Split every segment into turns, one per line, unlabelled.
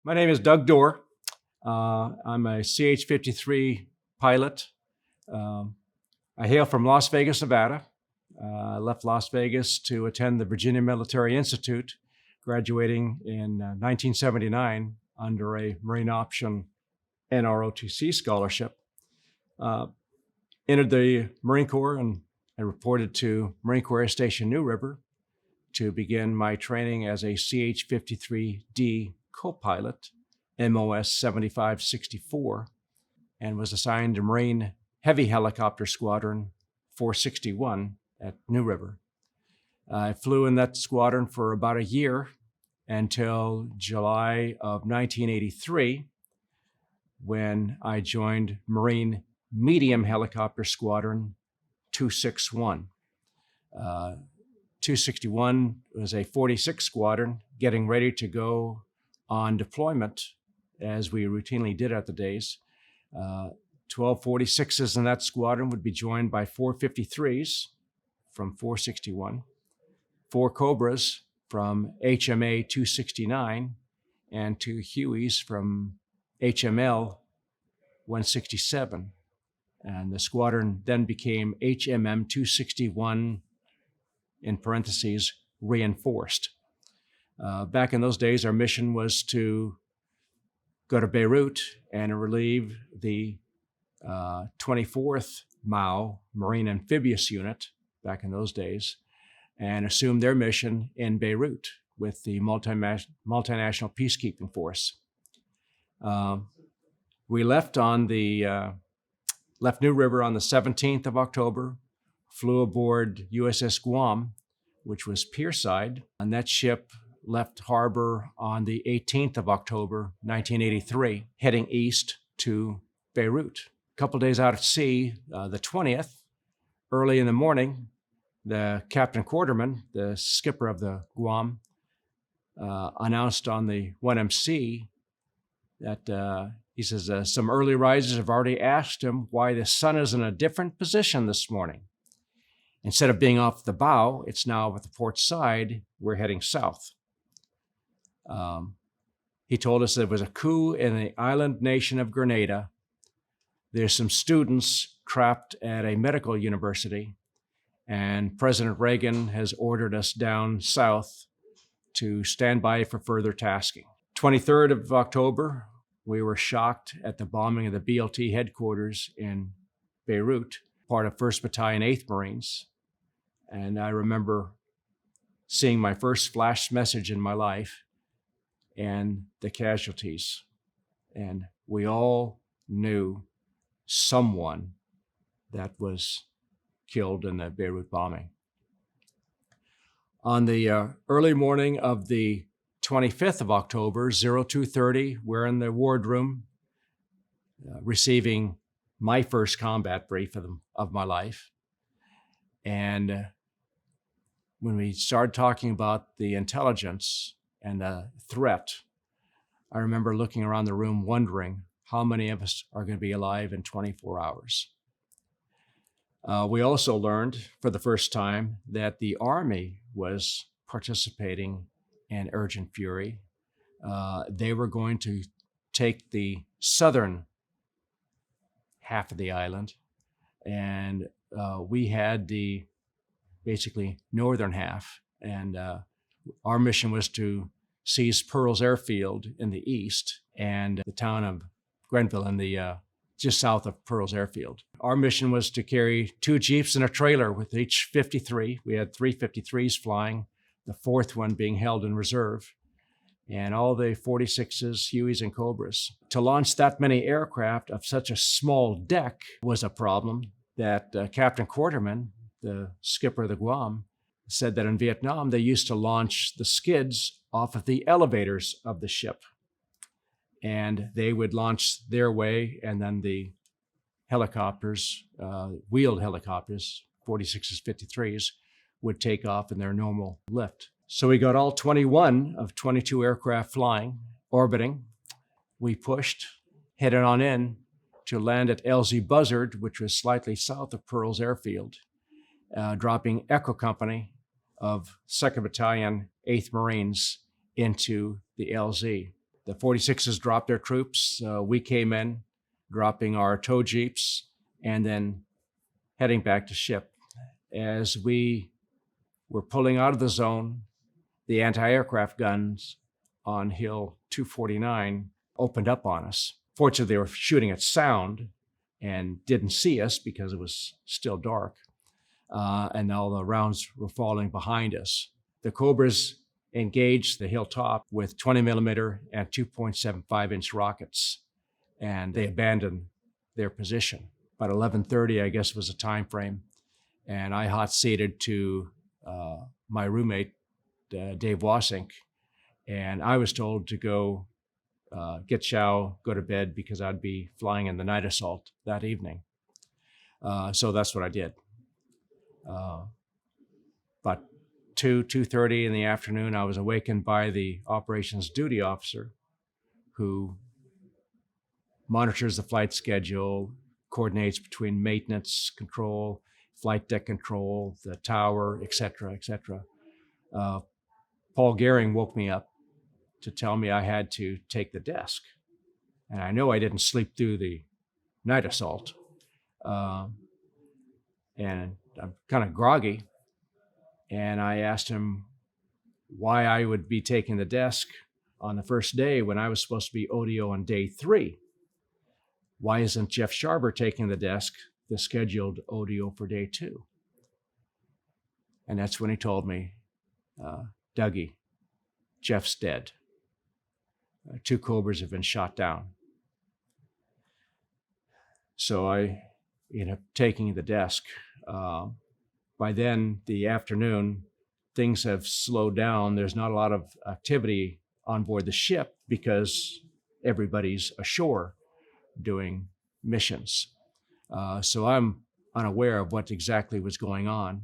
My name is Doug Doerr. I'm a CH-53 pilot. I hail from Las Vegas, Nevada. I left Las Vegas to attend the Virginia Military Institute, graduating in 1979 under a Marine Option NROTC scholarship. Entered the Marine Corps and I reported to Marine Corps Air Station New River to begin my training as a CH-53D co-pilot, MOS 7564, and was assigned to Marine Heavy Helicopter Squadron 461 at New River. I flew in that squadron for about a year until July of 1983, when I joined Marine Medium Helicopter Squadron 261. 261 was a 46 squadron getting ready to go on deployment, as we routinely did at the days. 12 46s in that squadron would be joined by 453s from 461, 4 Cobras from HMA 269, and 2 Hueys from HML 167. And the squadron then became HMM 261, in parentheses, reinforced. Back in those days, our mission was to go to Beirut and relieve the 24th MAU, Marine Amphibious Unit, back in those days, and assume their mission in Beirut with the multinational peacekeeping force. We left New River on the 17th of October, flew aboard USS Guam, which was pierside, and that ship left harbor on the 18th of October, 1983, heading east to Beirut. A couple days out at sea, the 20th, early in the morning, the Captain Quarterman, the skipper of the Guam, announced on the 1MC that he says, some early risers have already asked him why the sun is in a different position this morning. Instead of being off the bow, it's now at the port side. We're heading south. He told us there was a coup in the island nation of Grenada. There's some students trapped at a medical university, and President Reagan has ordered us down south to stand by for further tasking. 23rd of October, we were shocked at the bombing of the BLT headquarters in Beirut, part of 1st Battalion, 8th Marines. And I remember seeing my first flash message in my life and the casualties. And we all knew someone that was killed in the Beirut bombing. On the early morning of the 25th of October, 0230, we're in the wardroom receiving my first combat brief of my life. And when we started talking about the intelligence and the threat, I remember looking around the room wondering how many of us are going to be alive in 24 hours. We also learned for the first time that the Army was participating in Urgent Fury. They were going to take the southern half of the island, and we had the basically northern half, and our mission was to seize Pearls Airfield in the east and the town of Grenville in the just south of Pearls Airfield. Our mission was to carry 2 Jeeps and a trailer with each 53. We had 3 53s flying, the 4th one being held in reserve, and all the 46s, Hueys, and Cobras. To launch that many aircraft of such a small deck was a problem that Captain Quarterman, the skipper of the Guam, said that in Vietnam, they used to launch the skids off of the elevators of the ship. And they would launch their way, and then the helicopters, wheeled helicopters, 46s, 53s, would take off in their normal lift. So we got all 21 of 22 aircraft flying, orbiting. We pushed, headed on in to land at LZ Buzzard, which was slightly south of Pearls Airfield, dropping Echo Company of 2nd Battalion, 8th Marines into the LZ. The 46s dropped their troops. We came in, dropping our tow jeeps, and then heading back to ship. As we were pulling out of the zone, the anti-aircraft guns on Hill 249 opened up on us. Fortunately, they were shooting at sound and didn't see us because it was still dark. And all the rounds were falling behind us. The Cobras engaged the hilltop with 20 millimeter and 2.75-inch rockets, and they abandoned their position. About 11:30, I guess, was the time frame, and I hot-seated to my roommate, Dave Wasink, and I was told to go get chow, go to bed, because I'd be flying in the night assault that evening. So that's what I did. But 2:30 in the afternoon, I was awakened by the operations duty officer, who monitors the flight schedule, coordinates between maintenance control, flight deck control, the tower, et cetera, et cetera. Paul Gehring woke me up to tell me I had to take the desk. And I know I didn't sleep through the night assault. And I'm kind of groggy. And I asked him why I would be taking the desk on the first day when I was supposed to be ODO on day 3. Why isn't Jeff Sharber taking the desk, the scheduled ODO for day 2? And that's when he told me, Dougie, Jeff's dead. 2 Cobras have been shot down. So I ended up taking the desk. By then, the afternoon, things have slowed down. There's not a lot of activity on board the ship because everybody's ashore doing missions. So I'm unaware of what exactly was going on.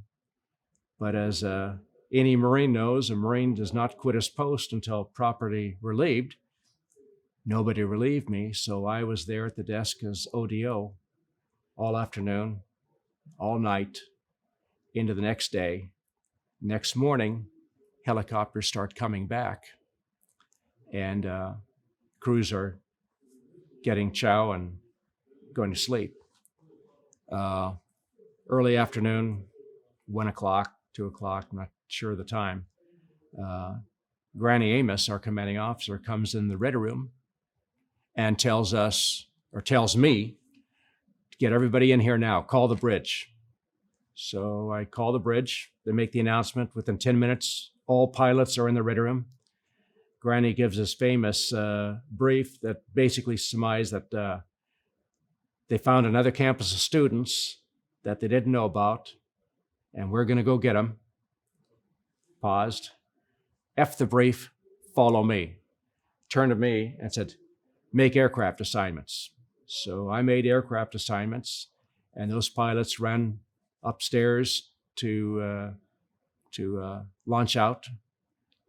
But as any Marine knows, a Marine does not quit his post until properly relieved. Nobody relieved me, so I was there at the desk as ODO all afternoon, all night, into the next day. Next morning, helicopters start coming back, and crews are getting chow and going to sleep. Early afternoon, 1 o'clock, 2 o'clock, I'm not sure of the time, Granny Amos, our commanding officer, comes in the ready room and tells me, get everybody in here now, call the bridge. So I call the bridge. They make the announcement. Within 10 minutes, all pilots are in the ready room. Granny gives this famous brief that basically surmised that they found another campus of students that they didn't know about, and we're going to go get them. Paused. F the brief, follow me. Turned to me and said, make aircraft assignments. So I made aircraft assignments, and those pilots ran upstairs to launch out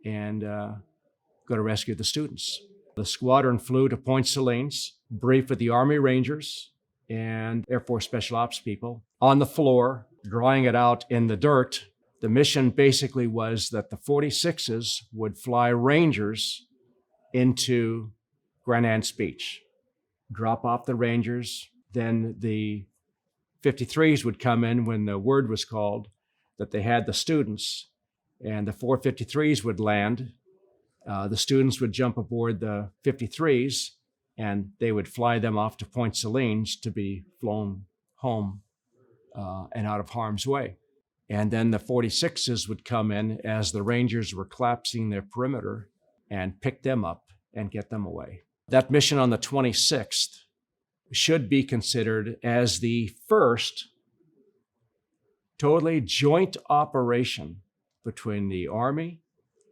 and go to rescue the students. The squadron flew to Point Salines, briefed with the Army Rangers and Air Force Special Ops people on the floor, drawing it out in the dirt. The mission basically was that the 46s would fly Rangers into Grand Anse Beach, drop off the Rangers, then the 53s would come in when the word was called that they had the students, and the 453s would land. The students would jump aboard the 53s, and they would fly them off to Point Salines to be flown home and out of harm's way. And then the 46s would come in as the Rangers were collapsing their perimeter and pick them up and get them away. That mission on the 26th should be considered as the first totally joint operation between the Army,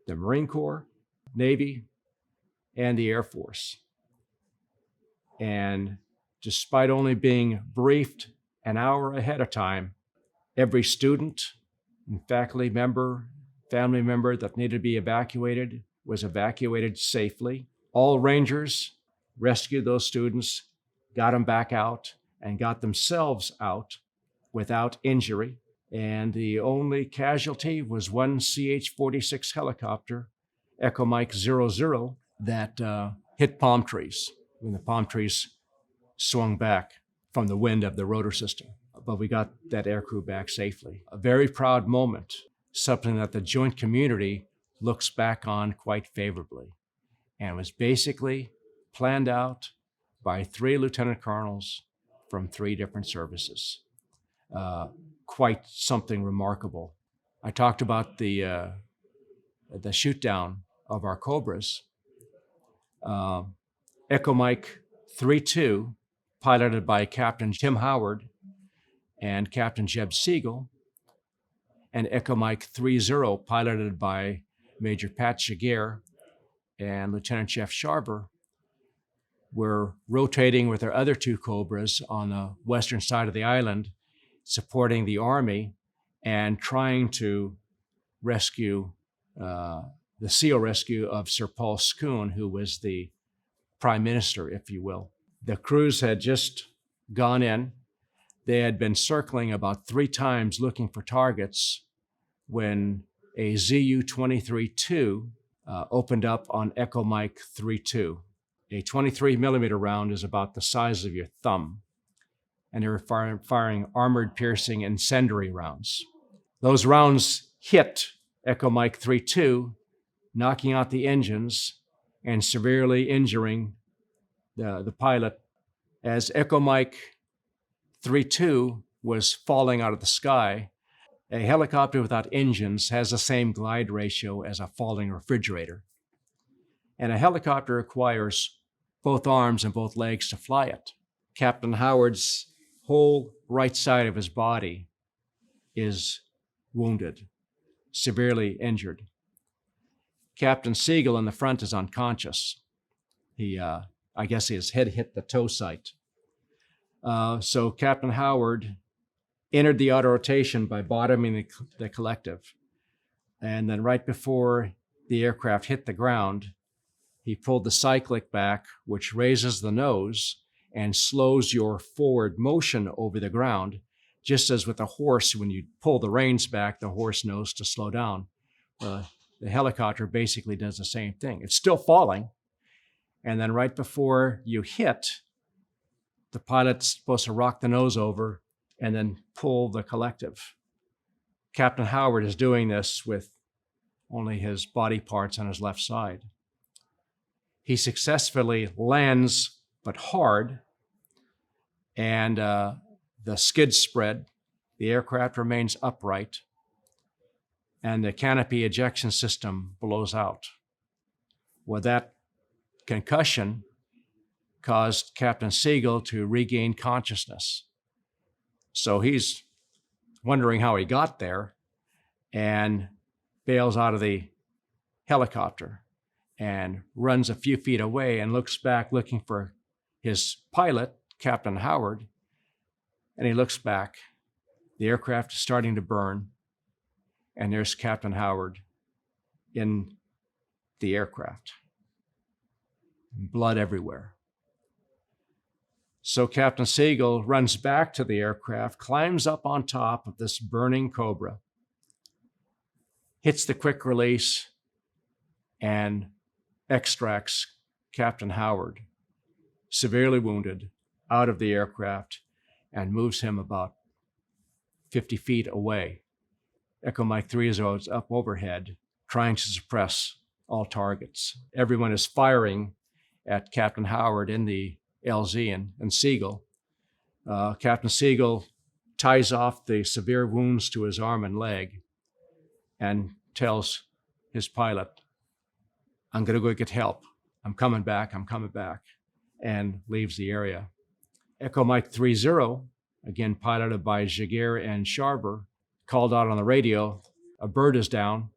the Marine Corps, Navy, and the Air Force. And despite only being briefed an hour ahead of time, every student and faculty member, family member that needed to be evacuated was evacuated safely. All Rangers rescued those students, got them back out, and got themselves out without injury. And the only casualty was one CH-46 helicopter, Echo Mike 00, that hit palm trees when the palm trees swung back from the wind of the rotor system. But we got that aircrew back safely. A very proud moment, something that the joint community looks back on quite favorably, and was basically planned out by 3 lieutenant colonels from 3 different services. Quite something remarkable. I talked about the shoot down of our Cobras. Echo Mike 3-2, piloted by Captain Tim Howard and Captain Jeb Siegel, and Echo Mike 3-0, piloted by Major Pat Jaguar and Lieutenant Jeff Sharber, were rotating with our other 2 Cobras on the western side of the island, supporting the Army and trying to rescue the SEAL rescue of Sir Paul Scoon, who was the Prime Minister, if you will. The crews had just gone in. They had been circling about 3 times looking for targets when a ZU-23-2 opened up on Echo Mike 3-2. A 23 millimeter round is about the size of your thumb, and they were firing armored piercing incendiary rounds. Those rounds hit Echo Mike 3-2, knocking out the engines and severely injuring the pilot. As Echo Mike 3-2 was falling out of the sky, a helicopter without engines has the same glide ratio as a falling refrigerator. And a helicopter requires both arms and both legs to fly it. Captain Howard's whole right side of his body is wounded, severely injured. Captain Siegel in the front is unconscious. I guess his head hit the toe site. So Captain Howard entered the auto rotation by bottoming the collective. And then right before the aircraft hit the ground, he pulled the cyclic back, which raises the nose and slows your forward motion over the ground, just as with a horse, when you pull the reins back, the horse knows to slow down. The helicopter basically does the same thing. It's still falling, and then right before you hit, the pilot's supposed to rock the nose over and then pull the collective. Captain Howard is doing this with only his body parts on his left side. He successfully lands, but hard, and the skids spread. The aircraft remains upright, and the canopy ejection system blows out. Well, that concussion caused Captain Siegel to regain consciousness. So he's wondering how he got there and bails out of the helicopter and runs a few feet away and looks back looking for his pilot, Captain Howard, and he looks back. The aircraft is starting to burn, and there's Captain Howard in the aircraft. Blood everywhere. So Captain Siegel runs back to the aircraft, climbs up on top of this burning Cobra, hits the quick release, and extracts Captain Howard, severely wounded, out of the aircraft and moves him about 50 feet away. Echo Mike 3-0 is up overhead, trying to suppress all targets. Everyone is firing at Captain Howard in the LZ and Siegel. Captain Siegel ties off the severe wounds to his arm and leg and tells his pilot, "I'm going to go get help. I'm coming back, and leaves the area. Echo Mike 3-0, again piloted by Jaguar and Sharber, called out on the radio, "A bird is down."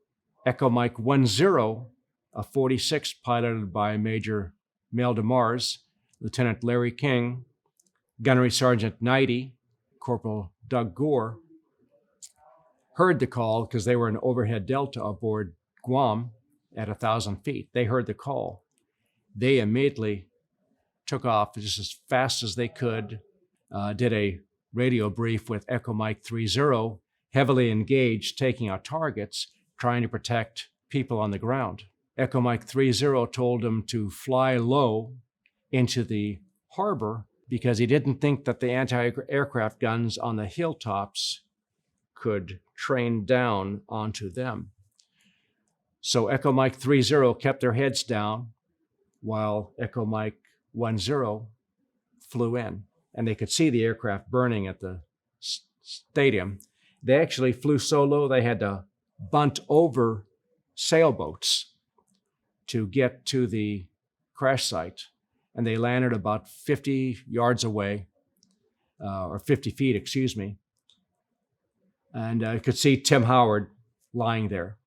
Echo Mike 1-0, a 46 piloted by Major Mel DeMars, Lieutenant Larry King, Gunnery Sergeant 90, Corporal Doug Gore, heard the call because they were in overhead delta aboard Guam at 1,000 feet. They heard the call. They immediately took off just as fast as they could, did a radio brief with Echo Mike 3-0, heavily engaged, taking out targets, trying to protect people on the ground. Echo Mike 30 told him to fly low into the harbor because he didn't think that the anti-aircraft guns on the hilltops could train down onto them. So Echo Mike 30 kept their heads down while Echo Mike 10 flew in, and they could see the aircraft burning at the stadium. They actually flew so low they had to bunt over sailboats to get to the crash site, and they landed about 50 yards away, or 50 feet, excuse me, and I could see Tim Howard lying there.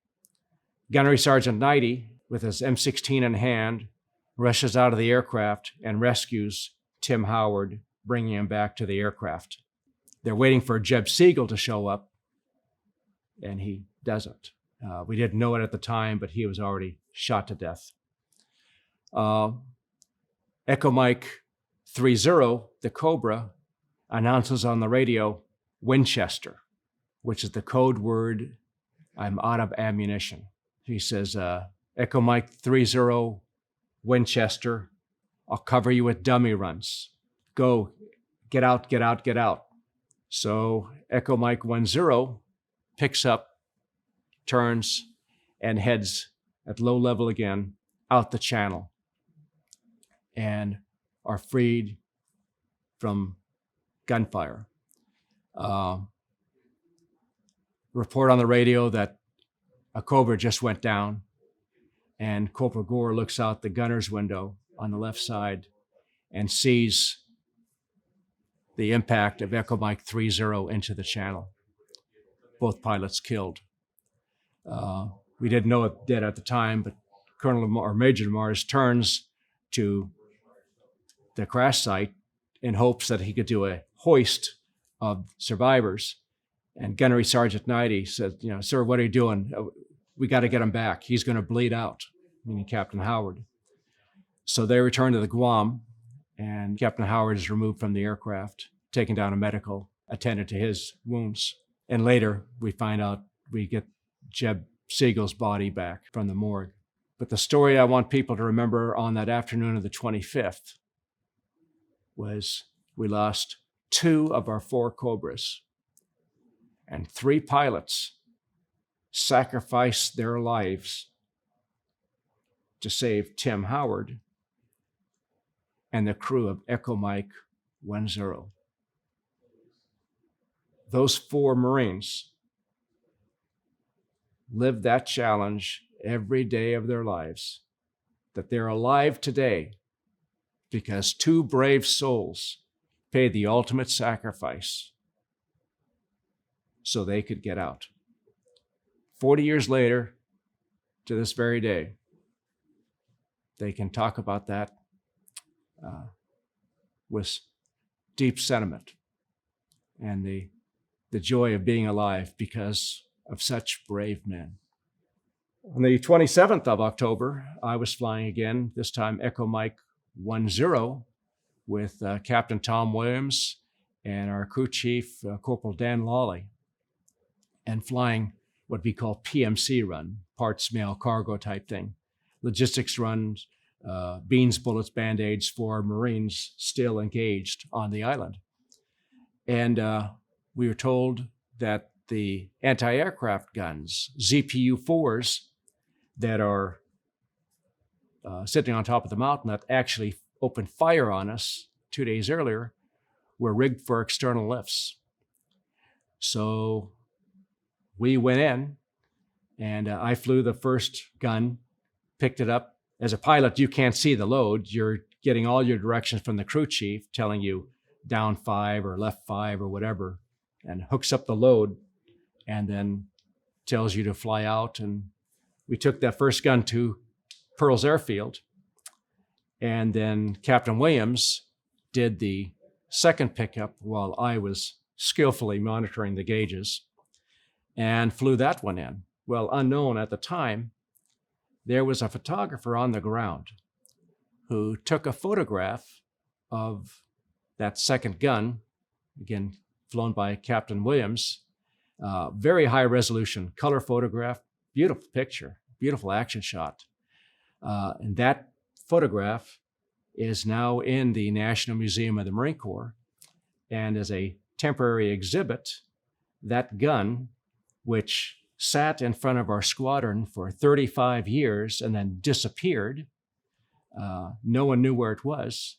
Gunnery Sergeant Knighty, with his M16 in hand, rushes out of the aircraft and rescues Tim Howard, bringing him back to the aircraft. They're waiting for Jeb Siegel to show up, and he doesn't. We didn't know it at the time, but he was already shot to death. Echo Mike 30, the Cobra, announces on the radio, Winchester, which is the code word, I'm out of ammunition. He says, Echo Mike 30, Winchester, I'll cover you with dummy runs. Go, get out, get out, get out. So Echo Mike 10 picks up, turns, and heads at low level again out the channel and are freed from gunfire. Report on the radio that a Cobra just went down, and Corporal Gore looks out the gunner's window on the left side and sees the impact of Echo Mike 30 into the channel. Both pilots killed. We didn't know it dead at the time, but Major Mars turns to the crash site in hopes that he could do a hoist of survivors. And Gunnery Sergeant Knighty said, sir, what are you doing? We got to get him back. He's going to bleed out, meaning Captain Howard. So they return to the Guam, and Captain Howard is removed from the aircraft, taken down to medical, attended to his wounds. And later, we find out we get Jeb Siegel's body back from the morgue. But the story I want people to remember on that afternoon of the 25th was we lost 2 of our 4 Cobras, and 3 pilots sacrificed their lives to save Tim Howard and the crew of Echo Mike 10. Those 4 Marines lived that challenge every day of their lives, that they're alive today because 2 brave souls paid the ultimate sacrifice so they could get out. 40 years later, to this very day, they can talk about that with deep sentiment and the joy of being alive because of such brave men. On the 27th of October, I was flying again, this time Echo Mike 10, with Captain Tom Williams and our crew chief, Corporal Dan Lawley, and flying what we call PMC run, parts, mail, cargo type thing. Logistics runs, beans, bullets, Band-Aids for Marines still engaged on the island. And we were told that the anti-aircraft guns, ZPU-4s, that are sitting on top of the mountain that actually opened fire on us 2 days earlier were rigged for external lifts. So we went in, and I flew the first gun, picked it up. As a pilot, you can't see the load. You're getting all your directions from the crew chief telling you down 5 or left 5 or whatever, and hooks up the load and then tells you to fly out. And we took that first gun to Pearls Airfield, and then Captain Williams did the second pickup while I was skillfully monitoring the gauges and flew that one in. Well, unknown at the time, there was a photographer on the ground who took a photograph of that second gun, again, flown by Captain Williams, very high resolution color photograph, beautiful picture, beautiful action shot. And that photograph is now in the National Museum of the Marine Corps. And as a temporary exhibit, that gun, which sat in front of our squadron for 35 years and then disappeared, no one knew where it was.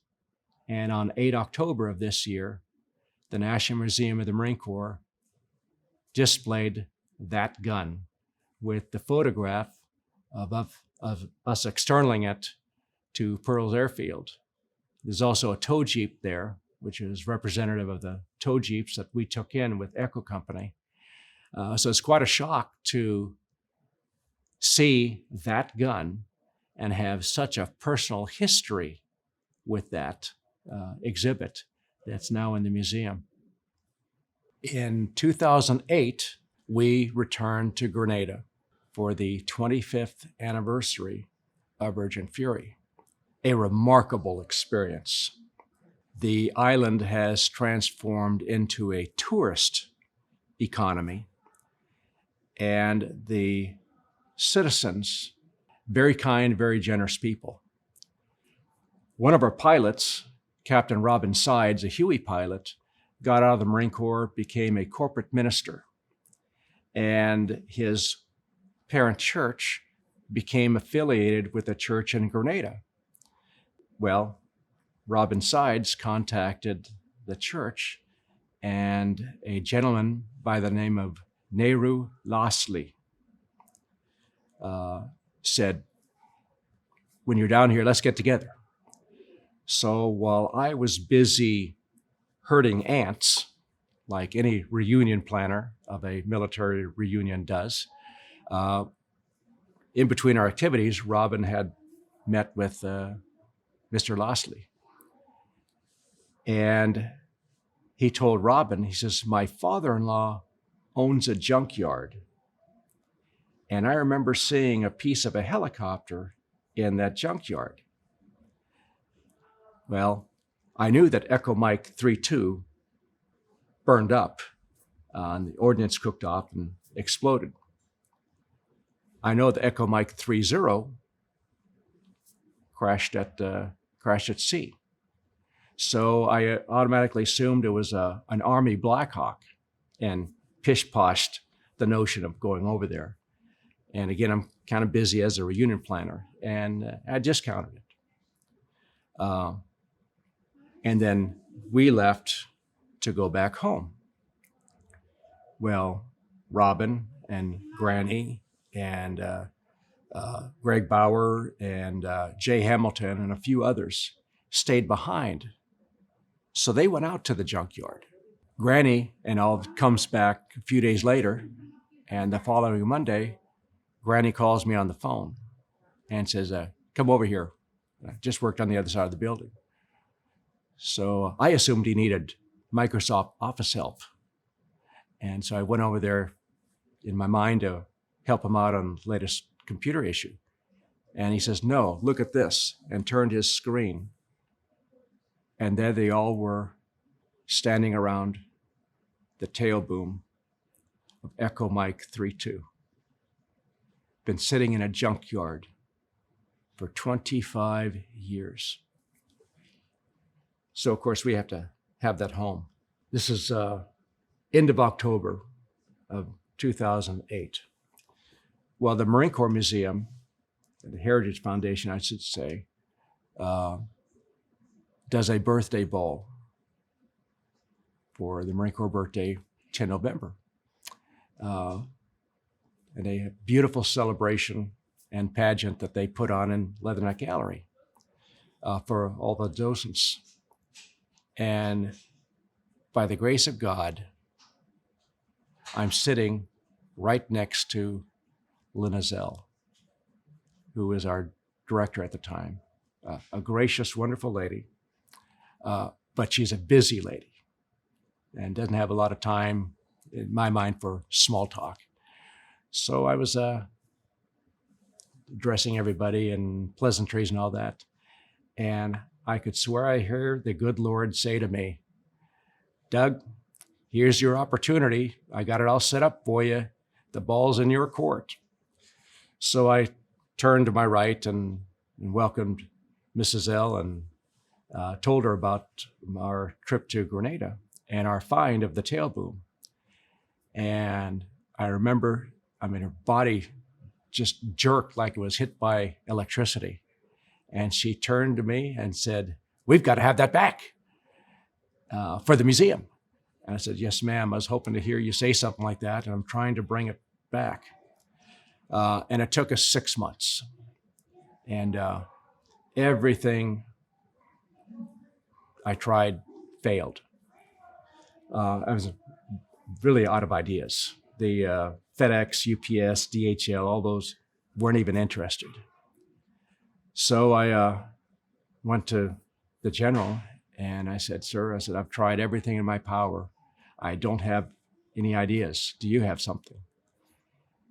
And on 8 October of this year, the National Museum of the Marine Corps displayed that gun with the photograph of us externaling it to Pearls Airfield. There's also a tow jeep there, which is representative of the tow jeeps that we took in with Echo Company. So it's quite a shock to see that gun and have such a personal history with that exhibit that's now in the museum. In 2008, we returned to Grenada for the 25th anniversary of Urgent Fury. A remarkable experience. The island has transformed into a tourist economy, and the citizens, very kind, very generous people. One of our pilots, Captain Robin Sides, a Huey pilot, got out of the Marine Corps, became a corporate minister, and his parent church became affiliated with a church in Grenada. Well, Robin Sides contacted the church, and a gentleman by the name of Nehru Lostley said, "When you're down here, let's get together." So while I was busy herding ants, like any reunion planner of a military reunion does, in between our activities, Robin had met with Mr. Lostley. And he told Robin, he says, "My father-in-law owns a junkyard. And I remember seeing a piece of a helicopter in that junkyard." Well, I knew that Echo Mike 32 burned up, and the ordnance cooked off and exploded. I know that Echo Mike 30 crashed at sea. So I automatically assumed it was an Army Black Hawk and pish-poshed the notion of going over there. And again, I'm kind of busy as a reunion planner, and I discounted it. And then we left to go back home. Well, Robin and Granny and Greg Bauer and Jay Hamilton and a few others stayed behind. So they went out to the junkyard. Granny and all comes back a few days later, and the following Monday, Granny calls me on the phone and says, "Come over here. I just worked on the other side of the building." So I assumed he needed Microsoft Office help. And so I went over there in my mind to help him out on the latest computer issue. And he says, "No, look at this," and turned his screen. And there they all were standing around the tail boom of Echo Mike 32. Been sitting in a junkyard for 25 years. So, of course, we have to have that home. This is end of October of 2008. Well, the Marine Corps Museum, the Heritage Foundation, I should say, does a birthday ball for the Marine Corps birthday, 10 November. And a beautiful celebration and pageant that they put on in Leatherneck Gallery for all the docents. And by the grace of God, I'm sitting right next to Lynn Zell, who was our director at the time. A gracious, wonderful lady, but she's a busy lady and doesn't have a lot of time, in my mind, for small talk. So I was addressing everybody and pleasantries and all that. And I could swear I heard the good Lord say to me, "Doug, here's your opportunity. I got it all set up for you. The ball's in your court." So I turned to my right and and welcomed Mrs. L and told her about our trip to Grenada and our find of the tail boom. And I remember, her body just jerked like it was hit by electricity. And she turned to me and said, "We've got to have that back for the museum." And I said, "Yes, ma'am. I was hoping to hear you say something like that, and I'm trying to bring it back." And it took us 6 months. And everything I tried failed. I was really out of ideas. The FedEx, UPS, DHL, all those weren't even interested. So I went to the general and I said, "Sir," I said, "I've tried everything in my power. I don't have any ideas. Do you have something?"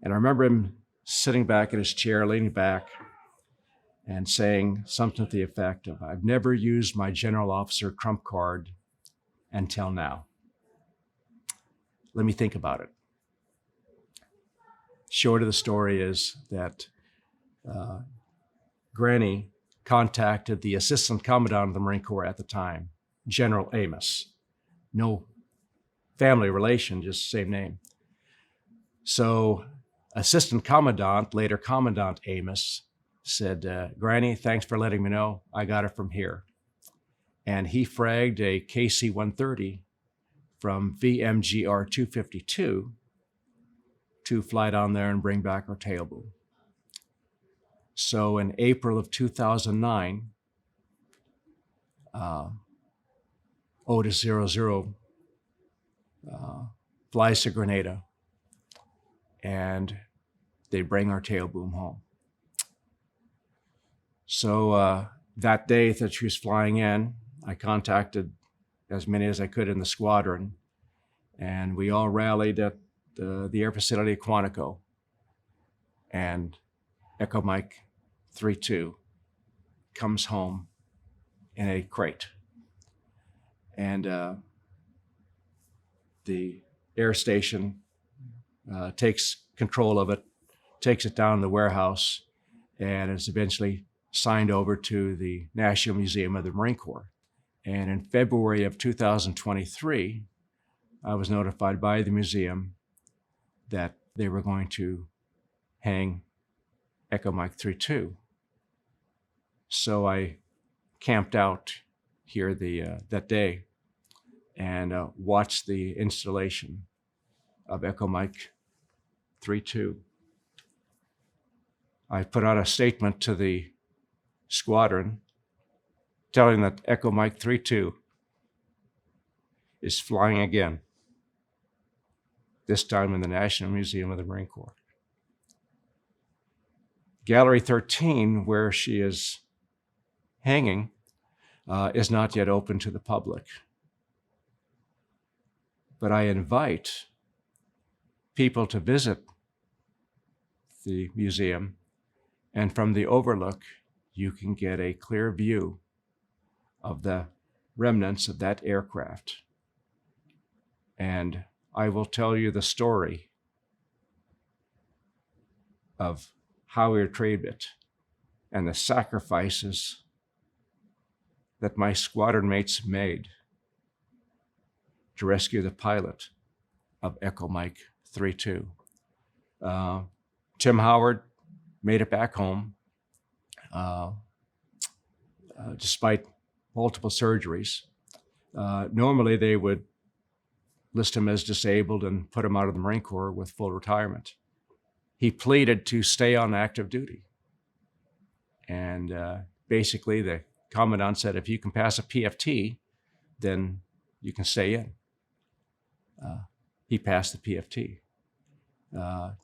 And I remember him sitting back in his chair, leaning back, and saying something to the effect of, "I've never used my general officer trump card until now. Let me think about it." Short of the story is that Granny contacted the Assistant Commandant of the Marine Corps at the time, General Amos. No family relation, just same name. So Assistant Commandant, later Commandant Amos, said, "Granny, thanks for letting me know. I got it from here." And he fragged a KC-130 from VMGR 252 to fly down there and bring back our tail boom. So in April of 2009, Otis 00 flies to Grenada, and they bring our tail boom home. So that day that she was flying in, I contacted as many as I could in the squadron, and we all rallied at the air facility at Quantico, and Echo Mike 32 comes home in a crate. And the air station takes control of it, takes it down to the warehouse, and is eventually signed over to the National Museum of the Marine Corps. And in February of 2023, I was notified by the museum that they were going to hang Echo Mike 32. So I camped out here that day and watched the installation of Echo Mike 32. I put out a statement to the squadron telling that Echo Mike 32 is flying again, this time in the National Museum of the Marine Corps. Gallery 13, where she is hanging, is not yet open to the public. But I invite people to visit the museum, and from the overlook, you can get a clear view of the remnants of that aircraft. And I will tell you the story of how we retrieved it and the sacrifices that my squadron mates made to rescue the pilot of Echo Mike 32. Tim Howard made it back home despite multiple surgeries. Normally they would list him as disabled and put him out of the Marine Corps with full retirement. He pleaded to stay on active duty. And basically the commandant said, if you can pass a PFT, then you can stay in. He passed the PFT.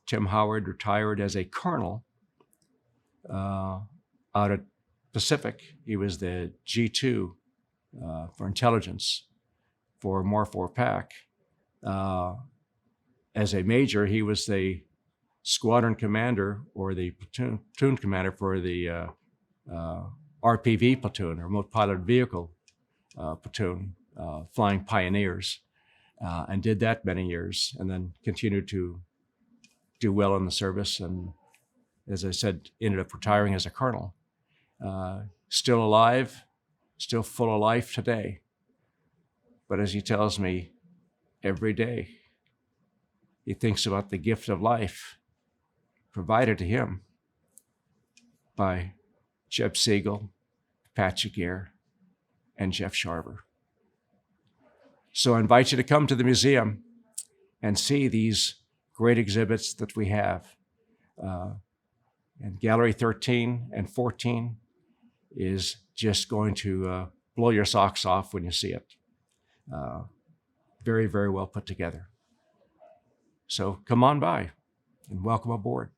Tim Howard retired as a colonel out at Pacific. He was the G2 for intelligence for Morph PAC. As a major, he was the squadron commander or the platoon commander for the RPV platoon, or remote piloted vehicle platoon, flying pioneers, and did that many years, and then continued to do well in the service, and as I said, ended up retiring as a colonel. still alive, still full of life today. But as he tells me every day, he thinks about the gift of life provided to him by Jeb Siegel, Pat Jaguar, and Jeff Sharver. So I invite you to come to the museum and see these great exhibits that we have. And Gallery 13 and 14 is just going to blow your socks off when you see it. Very, very well put together. So come on by and welcome aboard.